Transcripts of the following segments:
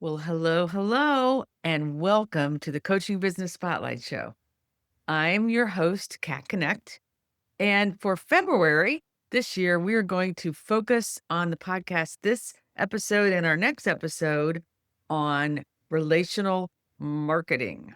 Well, hello, hello, and welcome to the Coaching Business Spotlight Show. I'm your host, Kat Connect. And for February this year, we are going to focus on the podcast, this episode and our next episode on relational marketing.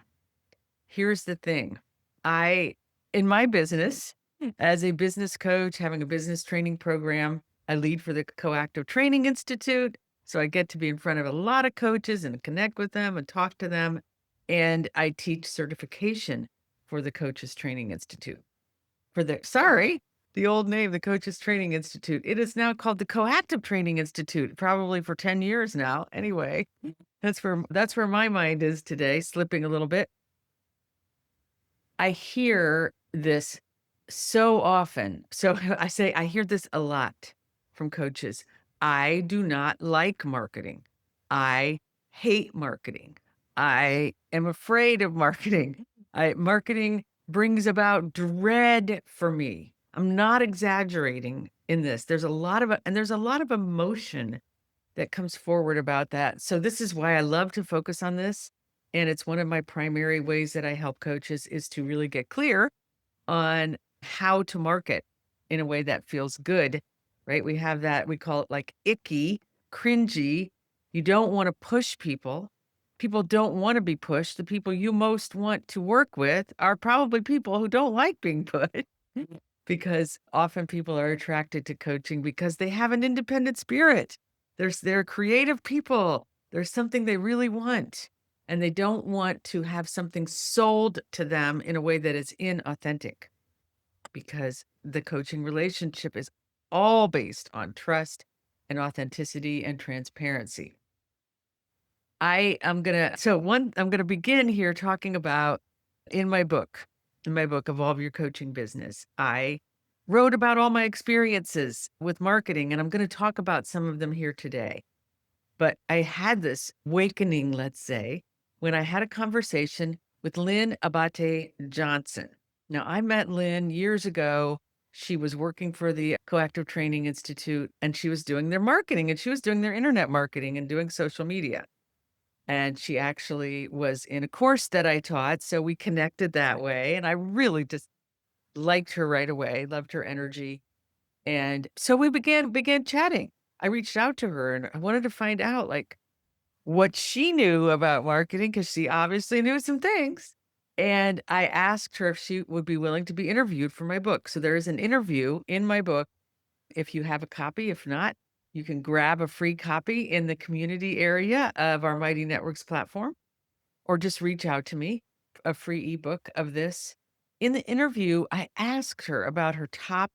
Here's the thing I, in my business, as a business coach, having a business training program, I lead for the Coactive Training Institute. So I get to be in front of a lot of coaches and connect with them and talk to them. And I teach certification for the Coaches Training Institute. The old name, the Coaches Training Institute. It is now called the Coactive Training Institute, probably for 10 years now. Anyway, that's where my mind is today, slipping a little bit. I hear this so often. So I hear this a lot from coaches. I do not like marketing. I hate marketing. I am afraid of marketing. Marketing brings about dread for me. I'm not exaggerating in this. There's a lot of emotion that comes forward about that. So this is why I love to focus on this. And it's one of my primary ways that I help coaches is to really get clear on how to market in a way that feels good, right? We have that, we call it like icky, cringy. You don't want to push people. People don't want to be pushed. The people you most want to work with are probably people who don't like being pushed. Because often people are attracted to coaching because they have an independent spirit. They're creative people. There's something they really want, and they don't want to have something sold to them in a way that is inauthentic, because the coaching relationship is all based on trust and authenticity and transparency. I'm gonna begin here talking about in my book, Evolve Your Coaching Business. I wrote about all my experiences with marketing, and I'm gonna talk about some of them here today. But I had this awakening, let's say, when I had a conversation with Lynn Abate Johnson. Now, I met Lynn years ago. She was working for the Coactive Training Institute, and she was doing their marketing, and she was doing their internet marketing and doing social media. And she actually was in a course that I taught, so we connected that way, and I really just liked her right away, loved her energy, and so we began chatting. I reached out to her, and I wanted to find out, like, what she knew about marketing, because she obviously knew some things, and I asked her if she would be willing to be interviewed for my book. So there is an interview in my book if you have a copy. If not, you can grab a free copy in the community area of our Mighty Networks platform, or just reach out to me, a free ebook of this. In the interview, I asked her about her top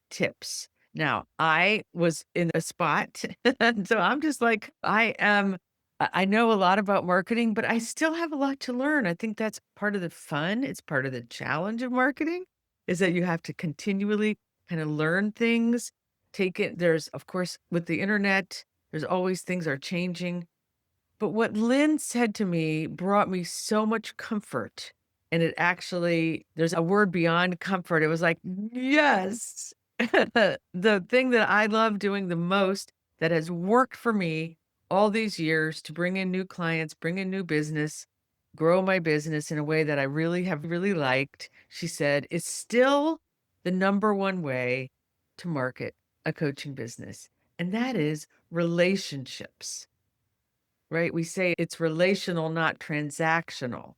tips. Now, I was in a spot, and so I'm just like, I know a lot about marketing, but I still have a lot to learn. I think that's part of the fun. It's part of the challenge of marketing, is that you have to continually kind of learn things. Take it. There's, of course, with the internet, there's always things are changing. But what Lynn said to me brought me so much comfort. And there's a word beyond comfort. It was like, yes. The thing that I love doing the most that has worked for me all these years to bring in new clients, bring in new business, grow my business in a way that I really have really liked, she said, is still the number one way to market a coaching business. And that is relationships. Right? We say it's relational, not transactional.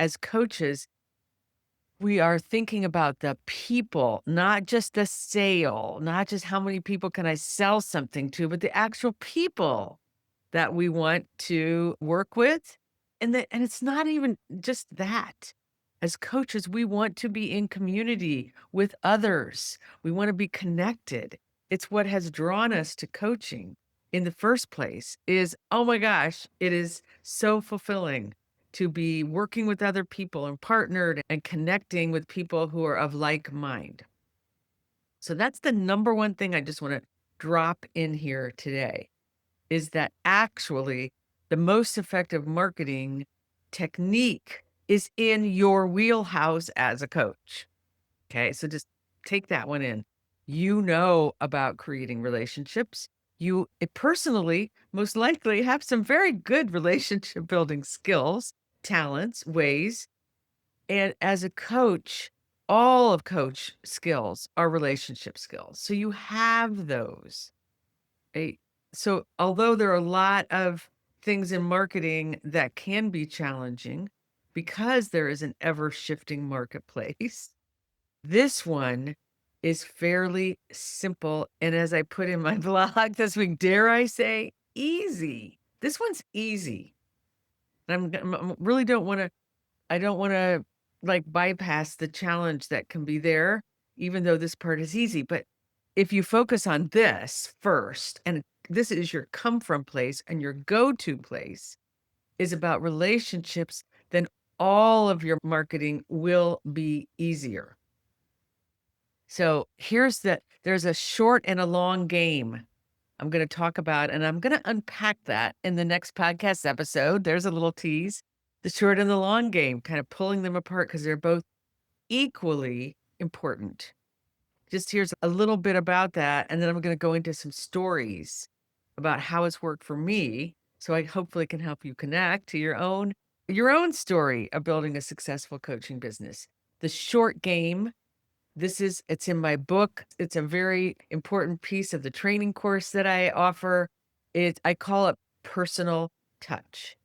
As coaches, we are thinking about the people, not just the sale, not just how many people can I sell something to, but the actual people that we want to work with. And it's not even just that. As coaches, we want to be in community with others. We want to be connected. It's what has drawn us to coaching in the first place is, oh my gosh, it is so fulfilling to be working with other people and partnered and connecting with people who are of like mind. So that's the number one thing I just want to drop in here today, is that actually the most effective marketing technique is in your wheelhouse as a coach. Okay. So just take that one in. You know about creating relationships. You personally most likely have some very good relationship building skills, talents, ways. And as a coach, all of coach skills are relationship skills. So you have those. Right? So although there are a lot of things in marketing that can be challenging because there is an ever shifting marketplace, this one is fairly simple. And as I put in my blog this week, dare I say, easy. This one's easy. Really don't want to I don't wanna, like, bypass the challenge that can be there, even though this part is easy, but if you focus on this first, and this is your come from place and your go-to place is about relationships, then all of your marketing will be easier. So, there's a short and a long game I'm gonna talk about, and I'm gonna unpack that in the next podcast episode. There's a little tease. The short and the long game, kind of pulling them apart because 'cause they're both equally important. Just here's a little bit about that, and then I'm gonna go into some stories about how it's worked for me, so I hopefully can help you connect to your own story of building a successful coaching business. The short game, it's in my book. It's a very important piece of the training course that I offer. I call it personal touch.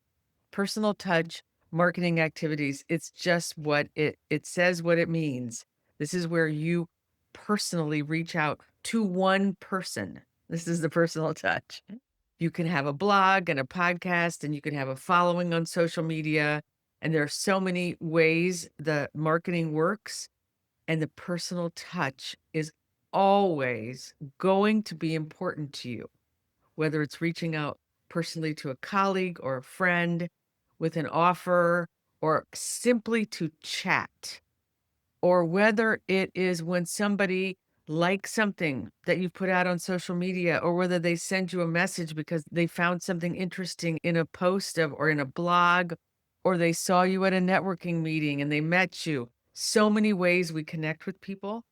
Personal touch marketing activities. It's just what it says what it means. This is where you personally reach out to one person. This is the personal touch. You can have a blog and a podcast, and you can have a following on social media. And there are so many ways the marketing works, and the personal touch is always going to be important to you, whether it's reaching out personally to a colleague or a friend with an offer or simply to chat, or whether it is when somebody likes something that you put out on social media, or whether they send you a message because they found something interesting in a post of or in a blog, or they saw you at a networking meeting and they met you. So many ways we connect with people.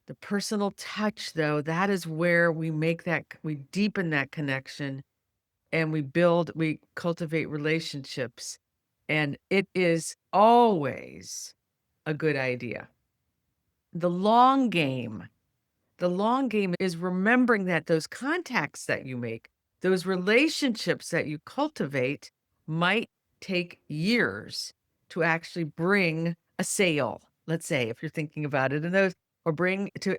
The personal touch, though, that is where we deepen that connection and we cultivate relationships. And it is always a good idea. The long game, the long game is remembering that those contacts that you make, those relationships that you cultivate might take years to actually bring a sale. Let's say, if you're thinking about it, and those, or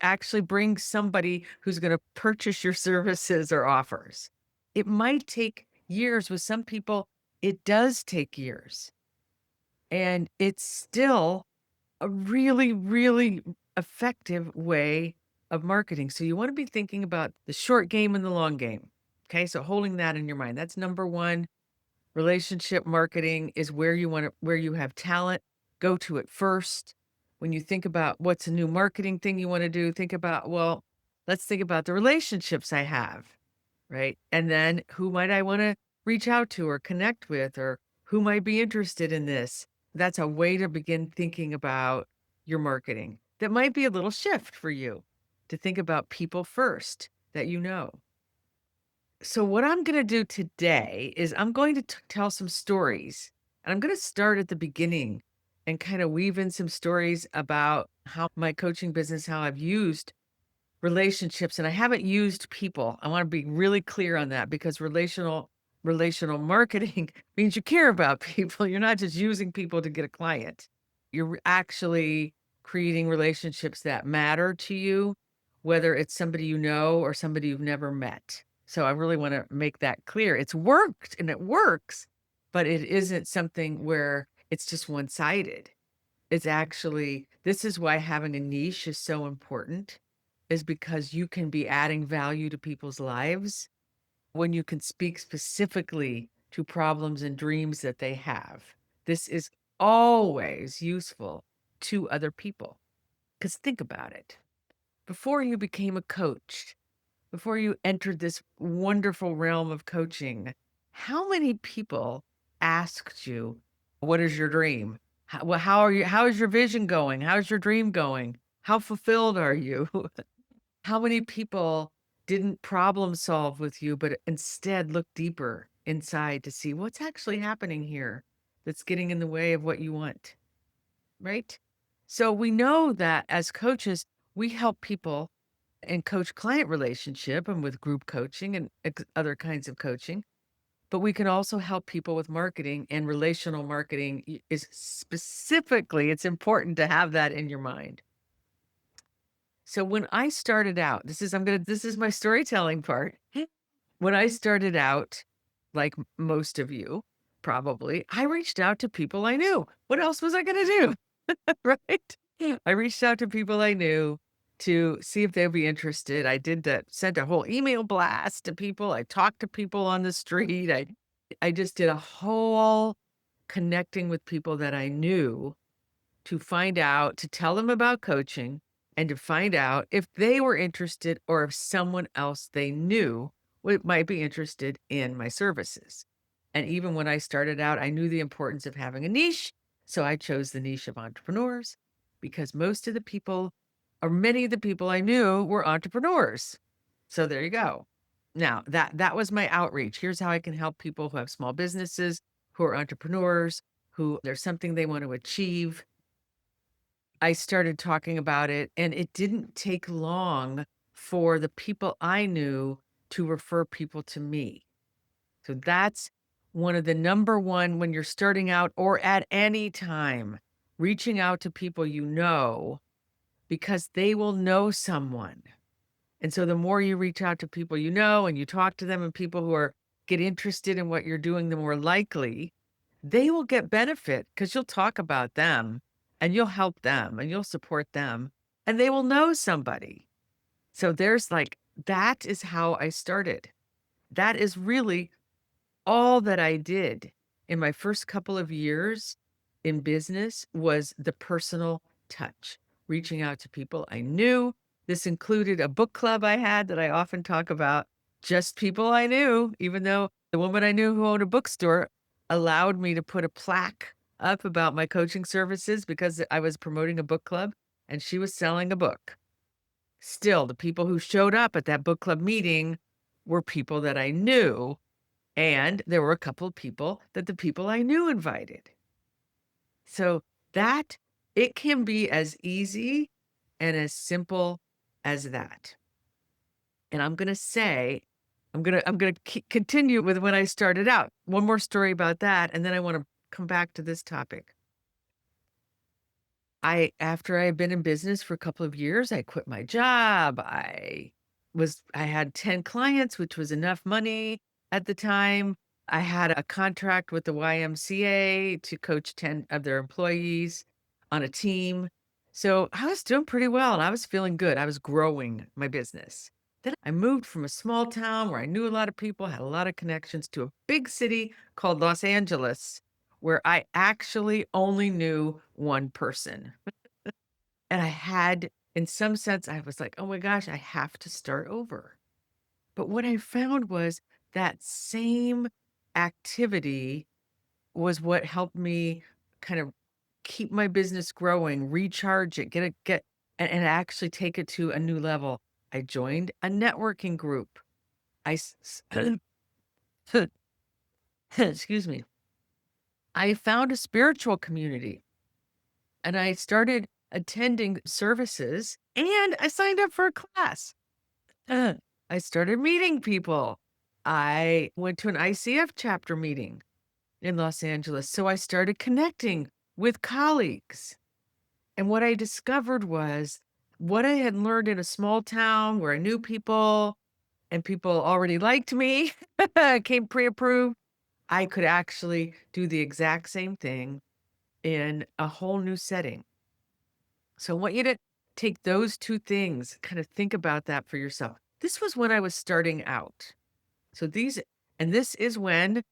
actually bring somebody who's going to purchase your services or offers. It might take years. With some people, it does take years. And it's still a really, really effective way of marketing. So you want to be thinking about the short game and the long game. Okay. So holding that in your mind. That's number one. Relationship marketing is where you have talent, go to it first. When you think about what's a new marketing thing you want to do, think about, well, let's think about the relationships I have, right? And then who might I want to reach out to or connect with, or who might be interested in this? That's a way to begin thinking about your marketing. That might be a little shift for you to think about people first that you know. So, what I'm going to do today is I'm going to tell some stories. And I'm going to start at the beginning and kind of weave in some stories about how my coaching business, how I've used relationships, and I haven't used people. I want to be really clear on that, because relational marketing means you care about people. You're not just using people to get a client. You're actually creating relationships that matter to you, whether it's somebody you know or somebody you've never met. So I really want to make that clear. It's worked and it works, but it isn't something where it's just one-sided. It's actually, this is why having a niche is so important, is because you can be adding value to people's lives when you can speak specifically to problems and dreams that they have. This is always useful to other people. Because think about it. Before you became a coach, before you entered this wonderful realm of coaching, how many people asked you, "What is your dream? How is your vision going? How's your dream going? How fulfilled are you?" How many people didn't problem solve with you, but instead look deeper inside to see what's actually happening here that's getting in the way of what you want, right? So we know that as coaches, we help people in coach client relationship and with group coaching and other kinds of coaching. But we can also help people with marketing, and relational marketing is specifically, it's important to have that in your mind. So when I started out, this is my storytelling part. When I started out, like most of you, probably, I reached out to people I knew. What else was I going to do? Right? Yeah. I reached out to people I knew to see if they'd be interested. I did that, sent a whole email blast to people. I talked to people on the street. I just did a whole connecting with people that I knew to find out, to tell them about coaching and to find out if they were interested or if someone else they knew might be interested in my services. And even when I started out, I knew the importance of having a niche. So I chose the niche of entrepreneurs because most of the people, or many of the people I knew, were entrepreneurs. So there you go. Now that was my outreach. Here's how I can help people who have small businesses, who are entrepreneurs, who there's something they want to achieve. I started talking about it, and it didn't take long for the people I knew to refer people to me. So that's one of the number one when you're starting out or at any time, reaching out to people you know because they will know someone. And so the more you reach out to people you know and you talk to them and people who are get interested in what you're doing, the more likely they will get benefit because you'll talk about them and you'll help them and you'll support them and they will know somebody. So there's like, that is how I started. That is really all that I did in my first couple of years in business was the personal touch, reaching out to people I knew. This included a book club I had that I often talk about, just people I knew, even though the woman I knew who owned a bookstore allowed me to put a plaque up about my coaching services because I was promoting a book club and she was selling a book. Still, the people who showed up at that book club meeting were people that I knew, and there were a couple of people that the people I knew invited. So that it can be as easy and as simple as that. And I'm going to say, I'm going to continue with when I started out. One more story about that, and then I want to come back to this topic. After I had been in business for a couple of years, I quit my job. I had 10 clients, which was enough money at the time. I had a contract with the YMCA to coach 10 of their employees on a team. So I was doing pretty well and I was feeling good. I was growing my business. Then I moved from a small town where I knew a lot of people, had a lot of connections to a big city called Los Angeles, where I actually only knew one person. And I had, in some sense, I was like, oh my gosh, I have to start over. But what I found was that same activity was what helped me kind of keep my business growing, recharge it, and actually take it to a new level. I joined a networking group. Excuse me. I found a spiritual community and I started attending services and I signed up for a class. Uh, I started meeting people. I went to an ICF chapter meeting in Los Angeles. So I started connecting with colleagues. And what I discovered was what I had learned in a small town where I knew people and people already liked me, came pre approved. I could actually do the exact same thing in a whole new setting. So I want you to take those two things, kind of think about that for yourself. This was when I was starting out. So this is when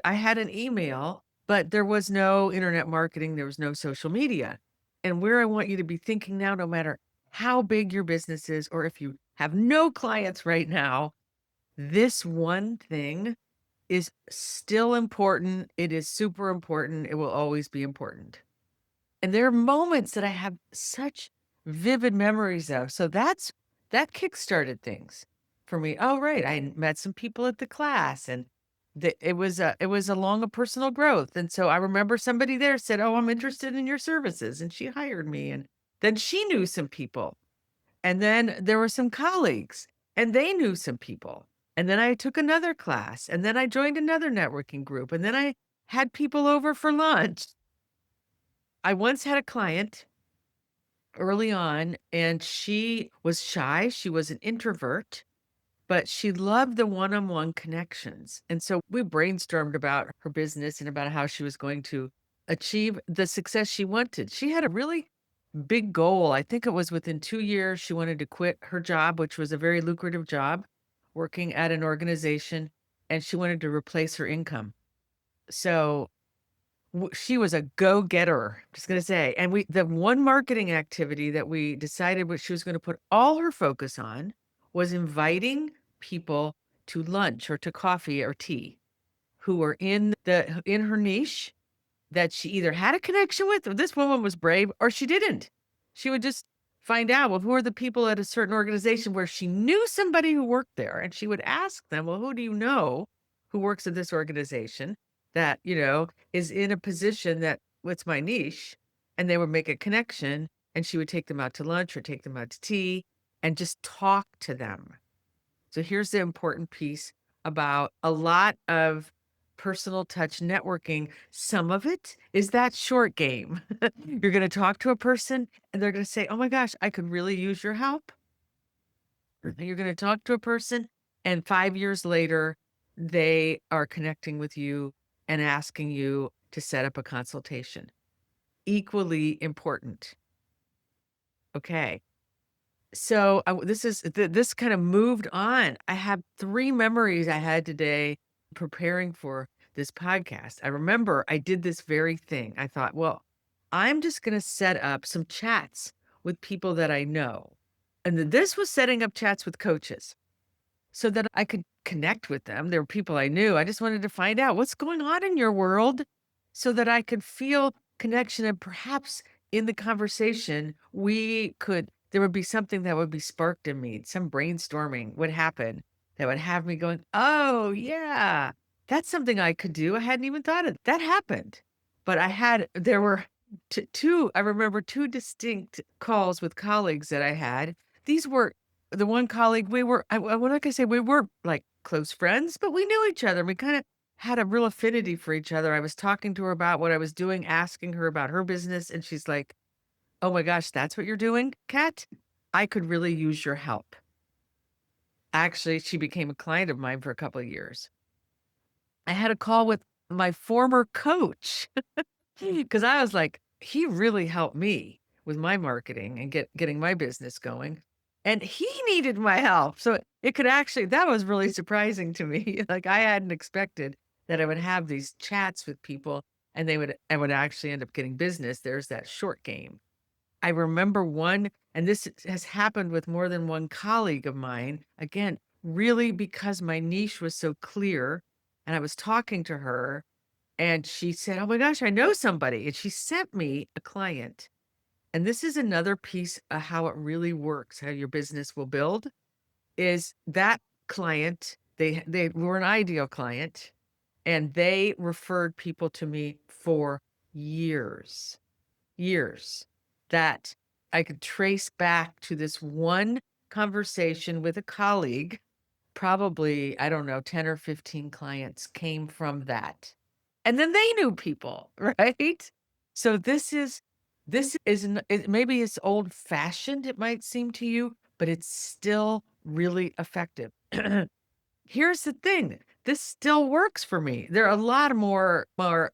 I had an email, but there was no internet marketing, there was no social media. And where I want you to be thinking now, no matter how big your business is, or if you have no clients right now, this one thing is still important. It is super important. It will always be important. And there are moments that I have such vivid memories of. So that kickstarted things. for me. Oh, right. I met some people at the class and it was along a personal growth. And so I remember somebody there said, "Oh, I'm interested in your services." And she hired me. And then she knew some people. And then there were some colleagues and they knew some people. And then I took another class and then I joined another networking group and then I had people over for lunch. I once had a client early on and she was shy. She was an introvert, but she loved the one-on-one connections. And so we brainstormed about her business and about how she was going to achieve the success she wanted. She had a really big goal. I think it was within 2 years, she wanted to quit her job, which was a very lucrative job, working at an organization, and she wanted to replace her income. So she was a go-getter, just gonna say. And the one marketing activity that we decided what she was gonna put all her focus on was inviting people to lunch or to coffee or tea who were in her niche that she either had a connection with, or this woman was brave, or she didn't. She would just find out, well, who are the people at a certain organization where she knew somebody who worked there, and she would ask them, "Well, who do you know who works at this organization that, is in a position that what's my niche?" And they would make a connection, and she would take them out to lunch or take them out to tea and just talk to them. So here's the important piece about a lot of personal touch networking. Some of it is that short game. You're going to talk to a person and they're going to say, "Oh my gosh, I could really use your help." And you're going to talk to a person and 5 years later, they are connecting with you and asking you to set up a consultation. Equally important. Okay. So, this kind of moved on. I have 3 memories I had today preparing for this podcast. I remember I did this very thing. I thought, "Well, I'm just gonna set up some chats with people that I know." And then this was setting up chats with coaches so that I could connect with them. There were people I knew. I just wanted to find out what's going on in your world so that I could feel connection and perhaps in the conversation there would be something that would be sparked in me. Some brainstorming would happen that would have me going, "Oh, yeah, that's something I could do. I hadn't even thought of that." Happened. But there were two, I remember two distinct calls with colleagues that I had. These were the one colleague, I'm not gonna say we were like close friends, but we knew each other. We kind of had a real affinity for each other. I was talking to her about what I was doing, asking her about her business, and she's like, "Oh my gosh, that's what you're doing, Kat? I could really use your help." Actually, she became a client of mine for a couple of years. I had a call with my former coach. Because I was like, he really helped me with my marketing and getting my business going, and he needed my help. So it could actually that was really surprising to me. Like, I hadn't expected that I would have these chats with people and I would actually end up getting business. There's that short game. I remember one, and this has happened with more than one colleague of mine, again, really because my niche was so clear, and I was talking to her and she said, "Oh my gosh, I know somebody." And she sent me a client. And this is another piece of how it really works, how your business will build is that client, they were an ideal client and they referred people to me for years, years that I could trace back to this one conversation with a colleague. Probably, I don't know, 10 or 15 clients came from that. And then they knew people, right? So maybe it's old fashioned, it might seem to you, but it's still really effective. Here's the thing. This still works for me. There are a lot of more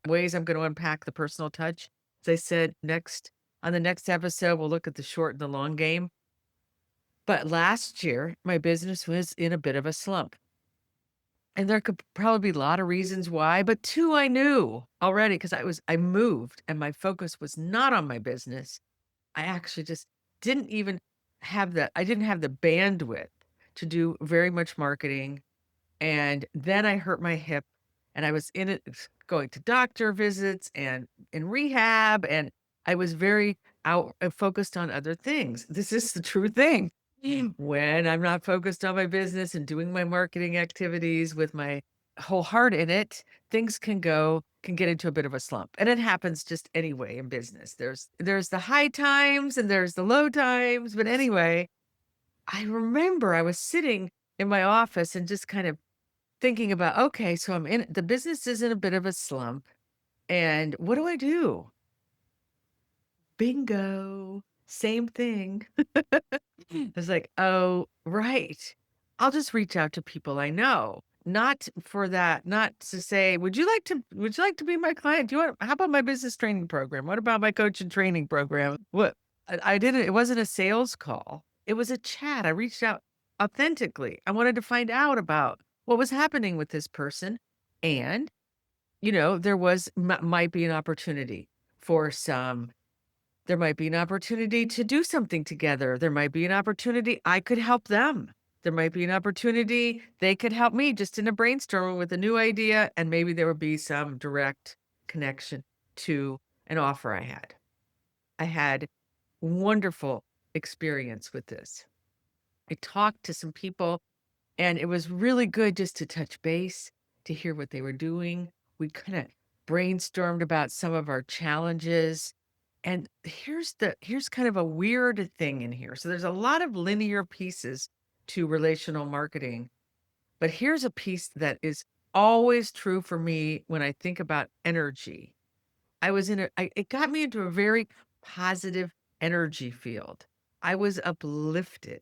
ways I'm going to unpack the personal touch. As I said, on the next episode, we'll look at the short and the long game. But last year, my business was in a bit of a slump. And there could probably be a lot of reasons why, but 2 I knew already because I moved and my focus was not on my business. I actually just didn't even I didn't have the bandwidth to do very much marketing. And then I hurt my hip and I was in it going to doctor visits and in rehab, and I was very focused on other things. This is the true thing. when I'm not focused on my business and doing my marketing activities with my whole heart in it, things can get into a bit of a slump. And it happens just anyway in business. There's the high times and there's the low times. But anyway, I remember I was sitting in my office and just kind of thinking about, okay, so the business is in a bit of a slump. And what do I do? Bingo. Same thing. I was like, "Oh, right. I'll just reach out to people I know." Not for that, not to say, would you like to be my client? Do you want how about my business training program? What about my coach and training program?" What I didn't it wasn't a sales call. It was a chat. I reached out authentically. I wanted to find out about what was happening with this person, and, there might be an opportunity for some there might be an opportunity to do something together. There might be an opportunity I could help them. There might be an opportunity they could help me just in a brainstorming with a new idea, and maybe there would be some direct connection to an offer I had. I had wonderful experience with this. I talked to some people and it was really good just to touch base, to hear what they were doing. We kinda brainstormed about some of our challenges, and here's kind of a weird thing in here. So there's a lot of linear pieces to relational marketing, but here's a piece that is always true for me when I think about energy. I was in a I it got me into a very positive energy field. I was uplifted.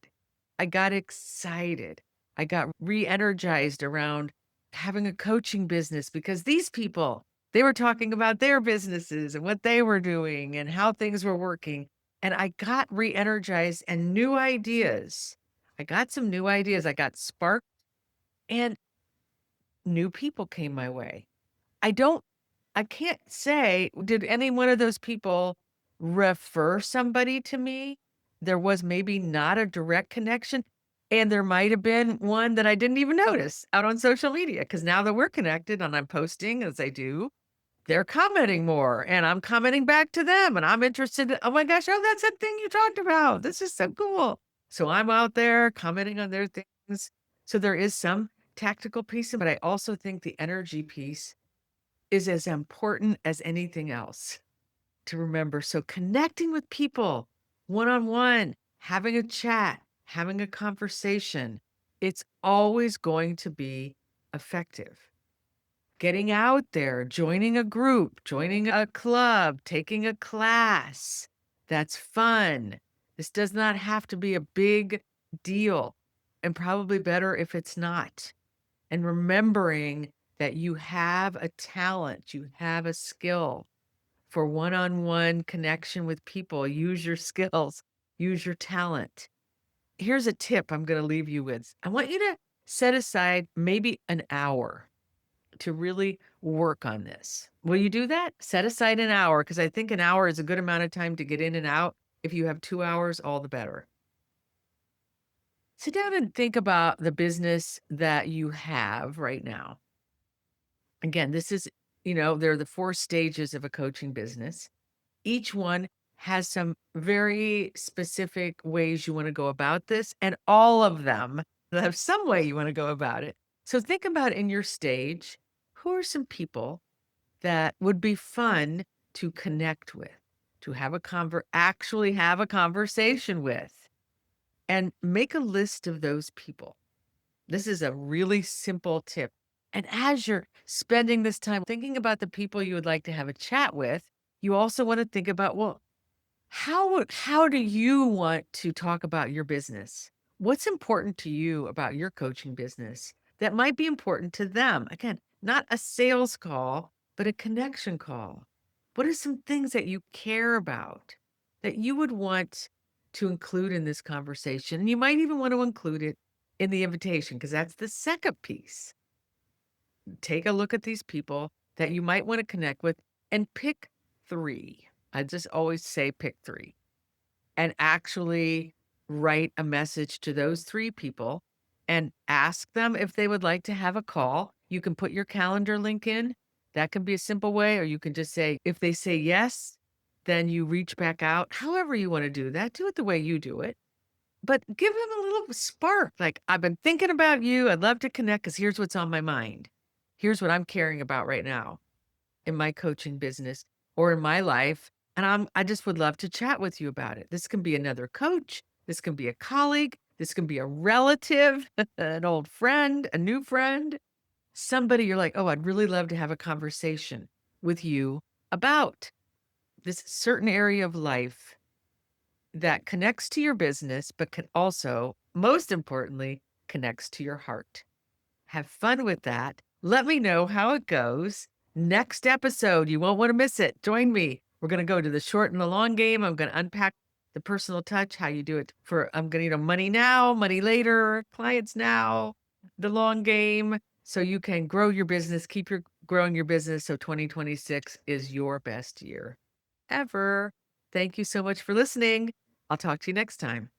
I got excited. I got re-energized around having a coaching business because these people, they were talking about their businesses and what they were doing and how things were working. And I got re-energized and new ideas. I got some new ideas. I got sparked and new people came my way. I don't I can't say, did any one of those people refer somebody to me? There was maybe not a direct connection, and there might have been one that I didn't even notice out on social media. Because now that we're connected and I'm posting as I do, they're commenting more, and I'm commenting back to them, and I'm interested in, "Oh my gosh, oh, that's that thing you talked about. This is so cool." So I'm out there commenting on their things. So there is some tactical piece, but I also think the energy piece is as important as anything else to remember. So connecting with people one on one, having a chat, having a conversation, it's always going to be effective. Getting out there, joining a group, joining a club, taking a class, that's fun. This does not have to be a big deal, and probably better if it's not. And remembering that you have a talent, you have a skill for one-on-one connection with people. Use your skills, use your talent. Here's a tip I'm gonna leave you with. I want you to set aside maybe an hour to really work on this. Will you do that? Set aside an hour because I think an hour is a good amount of time to get in and out. If you have 2 hours, all the better. Sit down and think about the business that you have right now. Again, this is, there are the 4 stages of a coaching business. Each one has some very specific ways you wanna go about this, and all of them have some way you wanna go about it. So think about in your stage, who are some people that would be fun to connect with, to have a actually have a conversation with, and make a list of those people. This is a really simple tip. And as you're spending this time thinking about the people you would like to have a chat with, you also want to think about, well, how do you want to talk about your business? What's important to you about your coaching business that might be important to them? Again, not a sales call, but a connection call. What are some things that you care about that you would want to include in this conversation? And you might even want to include it in the invitation because that's the second piece. Take a look at these people that you might want to connect with and pick 3. I just always say pick 3 and actually write a message to those 3 people and ask them if they would like to have a call. You can put your calendar link in. That can be a simple way, or you can just say, if they say yes, then you reach back out. However you want to do that, do it the way you do it. but give them a little spark. Like, I've been thinking about you. I'd love to connect because here's what's on my mind. Here's what I'm caring about right now in my coaching business or in my life. And I just would love to chat with you about it. This can be another coach. This can be a colleague. This can be a relative, an old friend, a new friend, somebody you're like, oh, I'd really love to have a conversation with you about this certain area of life that connects to your business, but can also, most importantly, connects to your heart. Have fun with that. Let me know how it goes. Next episode, you won't want to miss it. Join me. We're going to go to the short and the long game. I'm going to unpack the personal touch, how you do it for, I'm going to, money now, money later, clients now, the long game. So you can grow your business, keep your growing your business. So 2026 is your best year ever. Thank you so much for listening. I'll talk to you next time.